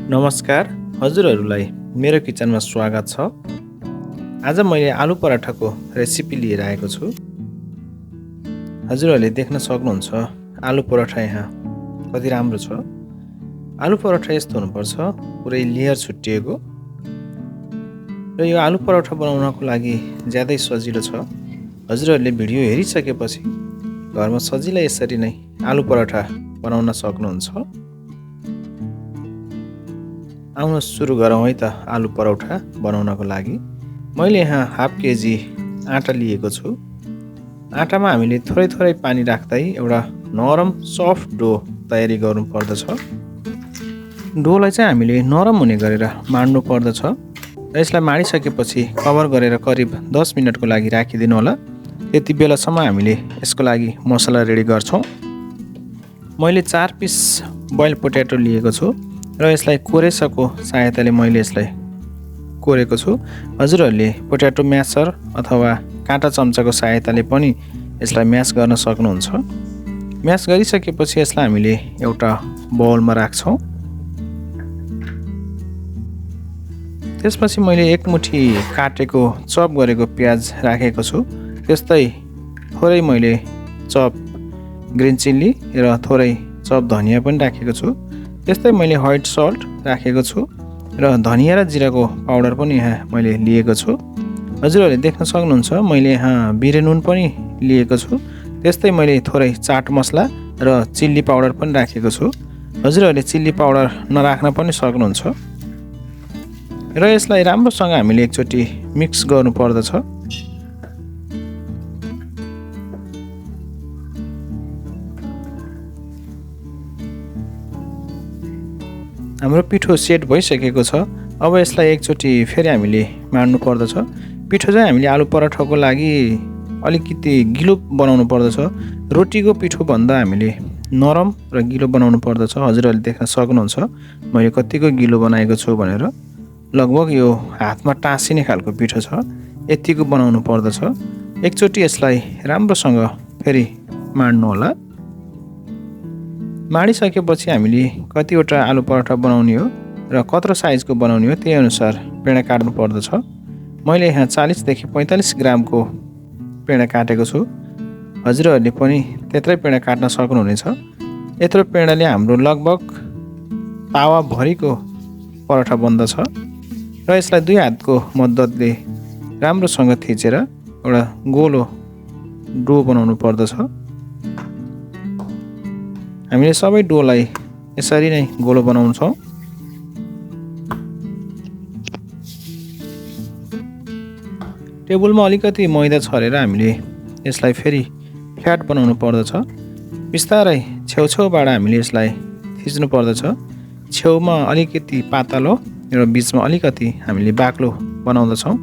नमस्कार, हजुरहरूलाई मेरो किचनमा स्वागत छ। आज मैले आलु पराठाको रेसिपी लिएर आएको छु। हजुरहरूले देख्न सक्नुहुन्छ आलु पराठा यहाँ कति राम्रो छ। आलु पराठा यस्तो हुनुपर्छ, पुरै लेयर छुट्टिएको। र यो आलु पराठा बनाउनको लागि ज्यादै सजिलो छ। हजुरहरूले भिडियो हेरिसकेपछि घरमा सजिलै यसरी नै आलु पराठा बनाउन सक्नुहुन्छ। आउन सुरु गरौँ है त आलु पराठा बनाउनको लागि। मैले यहाँ हाफ केजी आटा लिएको छु। आटामा हामीले थोरै थोरै पानी राख्दै एउटा नरम सफ्ट डो तयारी गर्नु पर्दछ। डोलाई चाहिँ हामीले नरम हुने गरेर माड्नु पर्दछ। र यसलाई माडिसकेपछि कभर गरेर करिब 10 मिनटको लागि राखिदिनु होला। त्यति बेलासम्म हामीले यसको लागि मसला रेडी गर्छौँ। मैले 4 पिस बोइल पोटेटो लिएको छु र यसलाई कोरेसको सहायताले मैले यसलाई कोरेको छु। हजुरहरूले पोटेटो म्यासर अथवा काँटा चम्चाको सहायताले पनि यसलाई म्यास गर्न सक्नुहुन्छ। म्यास गरिसकेपछि यसलाई हामीले एउटा बाउलमा राख्छौँ। त्यसपछि मैले एक मुठी काटेको चप गरेको प्याज राखेको छु। त्यस्तै थोरै मैले चप ग्रिन चिल्ली र थोरै चप धनिया पनि राखेको छु। त्यस्तै मैले व्हाइट सल्ट राखेको छु र धनिया र जिराको पाउडर पनि यहाँ मैले लिएको छु। हजुरहरूले देख्न सक्नुहुन्छ मैले यहाँ बिरे नुन पनि लिएको छु। त्यस्तै मैले थोरै चाट मसला र चिल्ली पाउडर पनि राखेको छु। हजुरहरूले चिल्ली पाउडर नराख्न पनि सक्नुहुन्छ। र यसलाई राम्रोसँग हामीले एकचोटि मिक्स गर्नु पर्दछ। हाम्रो पिठो सेट भइसकेको छ। अब यसलाई एकचोटि फेरि हामीले माड्नु पर्दछ। पिठो चाहिँ हामीले आलु पराठाको लागि अलिकति गिलो बनाउनु पर्दछ। रोटीको पिठो भन्दा हामीले नरम र गिलो बनाउनु पर्दछ। हजुरहरूले देख्न सक्नुहुन्छ मैले कतिको गिलो बनाएको छु भनेर। लगभग यो हातमा टाँसिने खालको पिठो छ, यतिको बनाउनु पर्दछ। एकचोटि यसलाई राम्रोसँग फेरि माड्नु होला। माडिसकेपछि हामीले कतिवटा आलु पराठा बनाउने हो र कत्रो साइजको बनाउने हो त्यही अनुसार पेडा काट्नु पर्दछ। मैले यहाँ 40 देखि 45 ग्रामको पेडा काटेको छु। हजुरहरूले पनि त्यत्रै पेडा काट्न सक्नुहुनेछ। यत्रो पेडाले हाम्रो लगभग तावाभरिको पराठा बन्दछ। र यसलाई 2 हातको मद्दतले राम्रोसँग थिचेर एउटा गोलो डो बनाउनु पर्दछ। हामीले सबै डोलाई यसरी नै गोलो बनाउँछौँ। टेबलमा अलिकति मैदा छरेर हामीले यसलाई फेरि फ्ल्याट बनाउनु पर्दछ। बिस्तारै छेउछेउबाट हामीले यसलाई थिच्नु पर्दछ। छेउमा अलिकति पातलो र बिचमा अलिकति हामीले बाक्लो बनाउँदछौँ,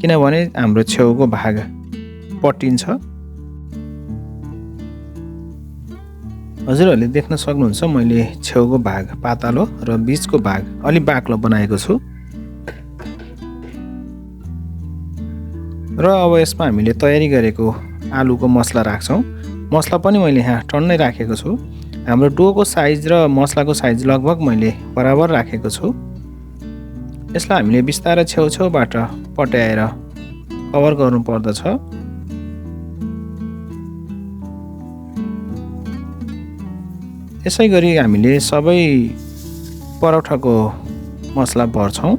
किनभने हाम्रो छेउको भाग पट्टिन्छ। हजुरहरूले देख्न सक्नुहुन्छ मैले छेउको भाग पातलो र बिचको भाग अलि बाक्लो बनाएको छु। र अब यसमा हामीले तयारी गरेको आलुको मसला राख्छौँ। मसला पनि मैले यहाँ टन्नै राखेको छु। हाम्रो डोको साइज र मसलाको साइज लगभग मैले बराबर राखेको छु। यसलाई हामीले बिस्तारै छेउछेउबाट पट्याएर कभर गर्नु पर्दछ। यसै गरी हामीले सबै पराठाको मसला भर्छौँ।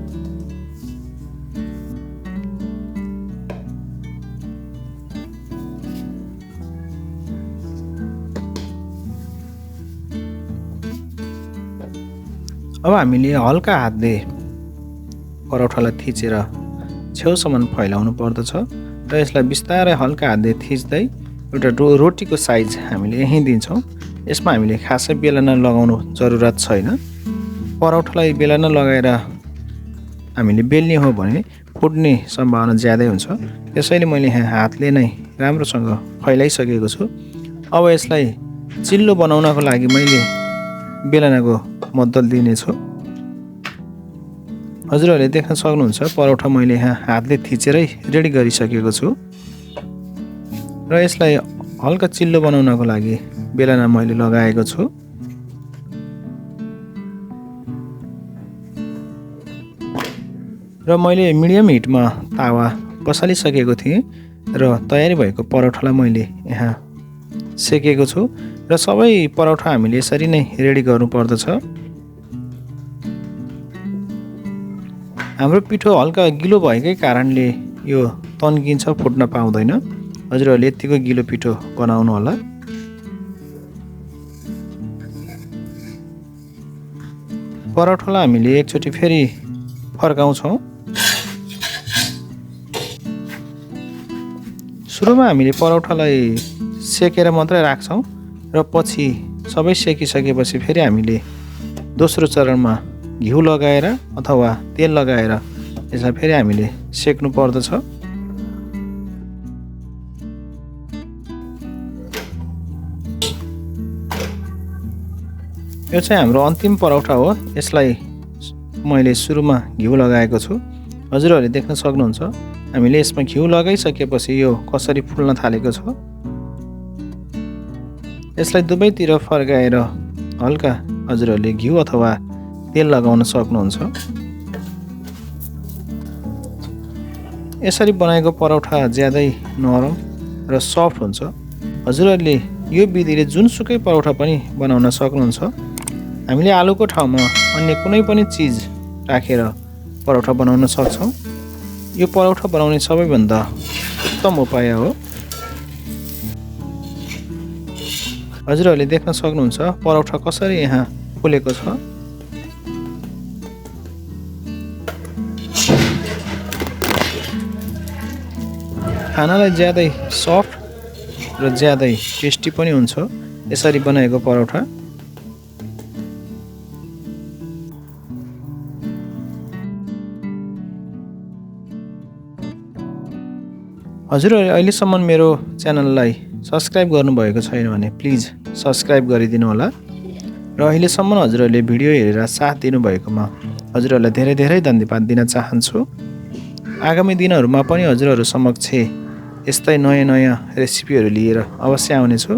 अब हामीले हल्का हातले पराठालाई थिचेर छेउसम्म फैलाउनु पर्दछ र यसलाई बिस्तारै हल्का हातले थिच्दै एउटा रोटीको साइज हामीले यहीँ दिन्छौँ। यसमा हामीले खासै बेलना लगाउनु जरुरत छैन। पराठालाई बेलना लगाएर हामीले बेल्ने हो भने फुट्ने सम्भावना ज्यादै हुन्छ। त्यसैले मैले यहाँ हातले नै राम्रोसँग फैलाइसकेको छु। अब यसलाई चिल्लो बनाउनको लागि मैले बेलनाको मद्दत दिनेछु। हजुरहरूले देख्न सक्नुहुन्छ पराठा मैले यहाँ हातले थिचेरै रेडी गरिसकेको छु। र यसलाई हल्का चिल्लो बनाउनको लागि बेलना मैले लगाएको छु। र मैले मिडियम हिटमा तावा बसालिसकेको थिएँ र तयारी भएको परौठालाई मैले यहाँ सेकेको छु र सबै परौठा हामीले यसरी नै रेडी गर्नुपर्दछ। हाम्रो पिठो हल्का गिलो भएकै कारणले यो तन्किन्छ, फुट्न पाउँदैन। हजुरहरूले यतिको गिलो पिठो बनाउनु होला। परौठालाई हामीले एकचोटि फेरि फर्काउँछौँ। सुरुमा हामीले परौठालाई सेकेर मात्रै राख्छौँ र पछि सबै सेकिसकेपछि फेरि हामीले दोस्रो चरणमा घिउ लगाएर अथवा तेल लगाएर यसलाई फेरि हामीले सेक्नु पर्दछ। यो चाहिँ हाम्रो अन्तिम परौठा हो। यसलाई मैले सुरुमा घिउ लगाएको छु। हजुरहरूले देख्न सक्नुहुन्छ हामीले यसमा घिउ लगाइसकेपछि यो कसरी फुल्न थालेको छ। यसलाई दुवैतिर फर्काएर हल्का हजुरहरूले घिउ अथवा तेल लगाउन सक्नुहुन्छ। यसरी बनाएको परौठा ज्यादै नरम र सफ्ट हुन्छ। हजुरहरूले यो विधिले जुनसुकै परौठा पनि बनाउन सक्नुहुन्छ। हामीले आलुको ठाउँमा अन्य कुनै पनि चिज राखेर परौठा बनाउन सक्छौँ। यो परौठा बनाउने सबैभन्दा उत्तम उपाय हो। हजुरहरूले देख्न सक्नुहुन्छ परौठा कसरी यहाँ फुलेको छ। खानालाई ज्यादै सफ्ट र ज्यादै टेस्टी पनि हुन्छ यसरी बनाएको परौठा। हजुरहरूले अहिलेसम्म मेरो च्यानललाई सब्सक्राइब गर्नुभएको छैन भने प्लिज सब्सक्राइब गरिदिनु होला र अहिलेसम्म हजुरहरूले भिडियो हेरेर साथ दिनुभएकोमा हजुरहरूलाई धेरै धेरै धन्यवाद दिन चाहन्छु। आगामी दिनहरूमा पनि हजुरहरू समक्ष यस्तै नयाँ नयाँ रेसिपीहरू लिएर अवश्य आउनेछु।